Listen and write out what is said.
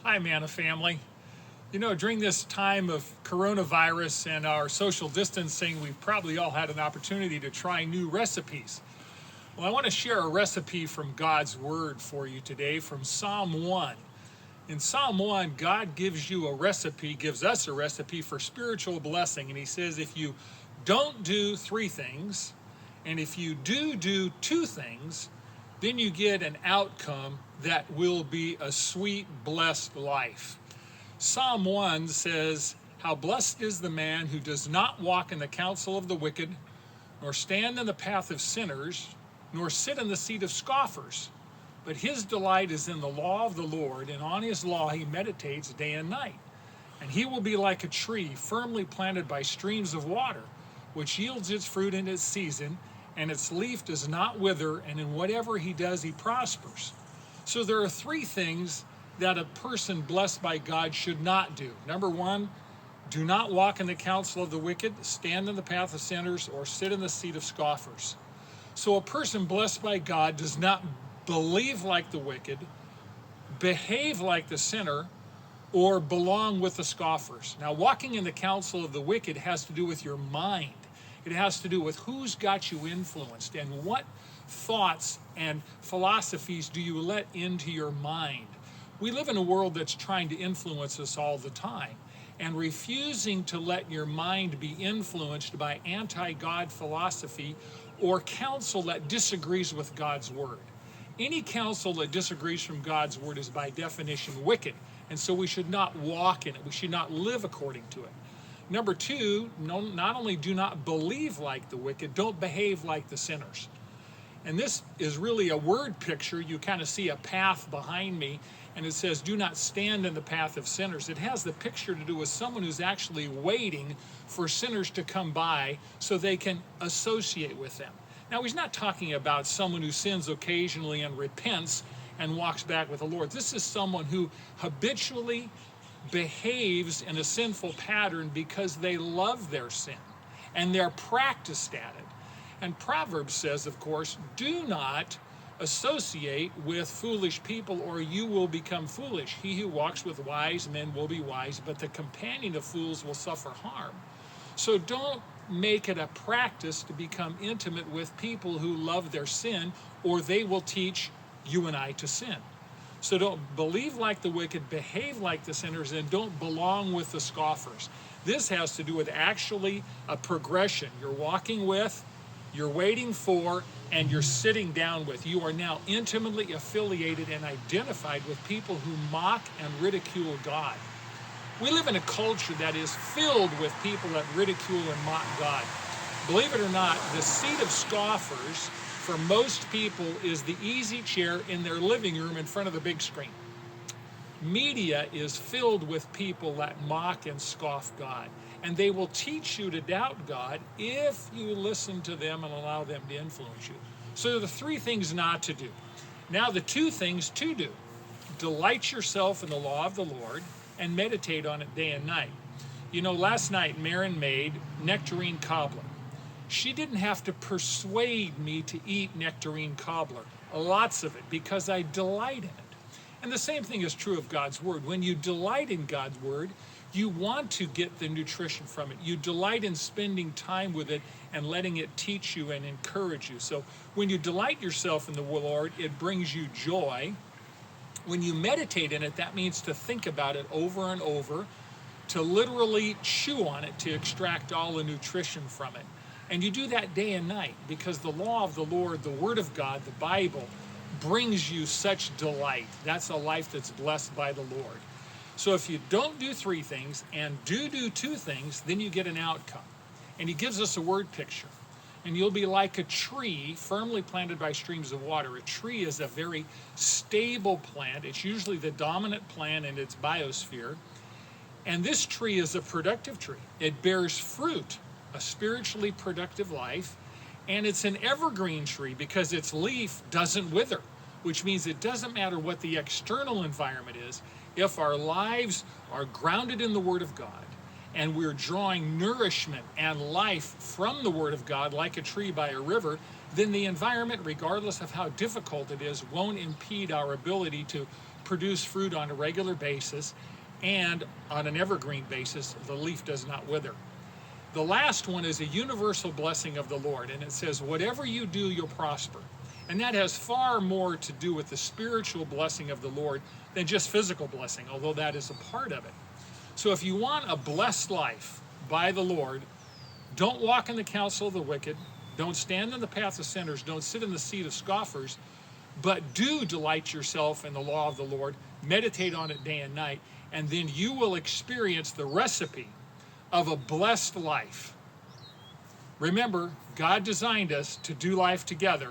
Hi, Manna family. You know, during this time of coronavirus and our social distancing, we've probably all had an opportunity to try new recipes. Well, I want to share a recipe from God's Word for you today from Psalm 1. In Psalm 1, God gives us a recipe for spiritual blessing. And He says, if you don't do three things, and if you do two things, then you get an outcome that will be a sweet, blessed life. Psalm 1 says, "How blessed is the man who does not walk in the counsel of the wicked, nor stand in the path of sinners, nor sit in the seat of scoffers. But his delight is in the law of the Lord, and on his law he meditates day and night. And he will be like a tree firmly planted by streams of water, which yields its fruit in its season, and its leaf does not wither, and in whatever he does he prospers." So there are three things that a person blessed by God should not do. Number one, do not walk in the counsel of the wicked, stand in the path of sinners, or sit in the seat of scoffers. So a person blessed by God does not believe like the wicked, behave like the sinner, or belong with the scoffers. Now, walking in the counsel of the wicked has to do with your mind. It has to do with who's got you influenced and what thoughts and philosophies do you let into your mind. We live in a world that's trying to influence us all the time, and refusing to let your mind be influenced by anti-God philosophy or counsel that disagrees with God's word. Any counsel that disagrees from God's word is by definition wicked, and so we should not walk in it. We should not live according to it. Number two, not only do not believe like the wicked, don't behave like the sinners. And this is really a word picture. You kind of see a path behind me, and it says, "Do not stand in the path of sinners." It has the picture to do with someone who's actually waiting for sinners to come by so they can associate with them. Now, he's not talking about someone who sins occasionally and repents and walks back with the Lord. This is someone who habitually behaves in a sinful pattern because they love their sin and they're practiced at it. And Proverbs says, of course, do not associate with foolish people or you will become foolish. He who walks with wise men will be wise, but the companion of fools will suffer harm. So don't make it a practice to become intimate with people who love their sin, or they will teach you and I to sin. So don't believe like the wicked, behave like the sinners, and don't belong with the scoffers. This has to do with actually a progression. You're walking with, you're waiting for, and you're sitting down with. You are now intimately affiliated and identified with people who mock and ridicule God. We live in a culture that is filled with people that ridicule and mock God. Believe it or not, the seat of scoffers for most people is the easy chair in their living room in front of the big screen. Media is filled with people that mock and scoff God, and they will teach you to doubt God if you listen to them and allow them to influence you. So the three things not to do. Now the two things to do. Delight yourself in the law of the Lord and meditate on it day and night. You know, last night Marin made nectarine cobbler. She didn't have to persuade me to eat nectarine cobbler, lots of it, because I delight in it. And the same thing is true of God's word. When you delight in God's word, you want to get the nutrition from it. You delight in spending time with it and letting it teach you and encourage you. So when you delight yourself in the Lord, it brings you joy. When you meditate in it, that means to think about it over and over, to literally chew on it, to extract all the nutrition from it. And you do that day and night because the law of the Lord, the Word of God, the Bible, brings you such delight. That's a life that's blessed by the Lord. So if you don't do three things and do two things, then you get an outcome. And he gives us a word picture. And you'll be like a tree firmly planted by streams of water. A tree is a very stable plant. It's usually the dominant plant in its biosphere. And this tree is a productive tree. It bears fruit, a spiritually productive life, and it's an evergreen tree because its leaf doesn't wither, which means it doesn't matter what the external environment is. If our lives are grounded in the Word of God and we're drawing nourishment and life from the Word of God like a tree by a river, then the environment, regardless of how difficult it is, won't impede our ability to produce fruit on a regular basis, and on an evergreen basis, the leaf does not wither. The last one is a universal blessing of the Lord, and it says, whatever you do, you'll prosper. And that has far more to do with the spiritual blessing of the Lord than just physical blessing, although that is a part of it. So if you want a blessed life by the Lord, don't walk in the counsel of the wicked, don't stand in the path of sinners, don't sit in the seat of scoffers, but do delight yourself in the law of the Lord, meditate on it day and night, and then you will experience the recipe of a blessed life. Remember, God designed us to do life together,